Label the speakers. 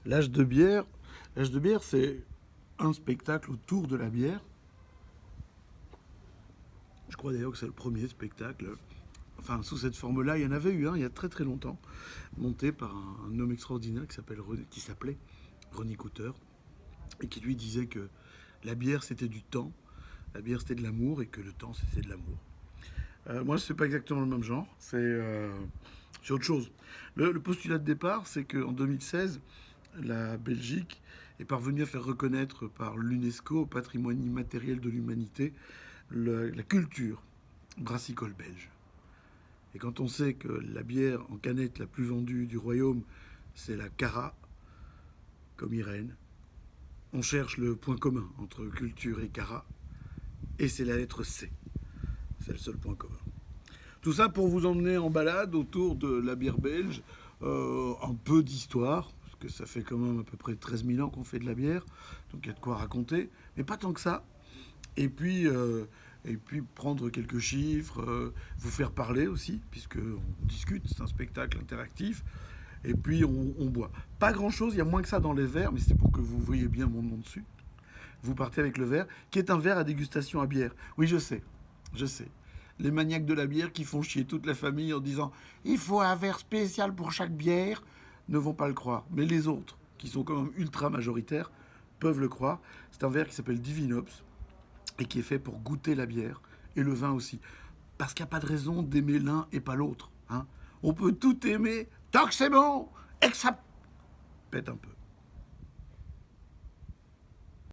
Speaker 1: L'âge de bière, l'âge de bière, c'est un spectacle autour de la bière. Je crois d'ailleurs que c'est le premier spectacle. Enfin, sous cette forme-là, il y en avait eu un il y a très très longtemps, monté par un homme extraordinaire qui s'appelait René Coutter, et qui lui disait que la bière c'était du temps, la bière c'était de l'amour, et que le temps c'était de l'amour. Moi, c'est pas exactement le même genre, c'est autre chose. Le postulat de départ, c'est qu'en 2016, la Belgique est parvenue à faire reconnaître par l'UNESCO, patrimoine immatériel de l'humanité, la culture brassicole belge. Et quand on sait que la bière en canette la plus vendue du royaume, c'est la Cara, comme Irène, on cherche le point commun entre culture et Cara, et c'est la lettre C. C'est le seul point commun. Tout ça pour vous emmener en balade autour de la bière belge, un peu d'histoire, parce que ça fait quand même à peu près 13 000 ans qu'on fait de la bière, donc il y a de quoi raconter, mais pas tant que ça. Et puis, euh, et puis prendre quelques chiffres, vous faire parler aussi, puisque on discute, c'est un spectacle interactif. Et puis on boit. Pas grand-chose, il y a moins que ça dans les verres, mais c'est pour que vous voyez bien mon nom dessus. Vous partez avec le verre, qui est un verre à dégustation à bière. Oui, je sais, je sais. Les maniaques de la bière qui font chier toute la famille en disant il faut un verre spécial pour chaque bière, ne vont pas le croire. Mais les autres, qui sont quand même ultra majoritaires, peuvent le croire. C'est un verre qui s'appelle Divinops et qui est fait pour goûter la bière et le vin aussi. Parce qu'il n'y a pas de raison d'aimer l'un et pas l'autre. Hein. On peut tout aimer tant que c'est bon et que ça pète un peu.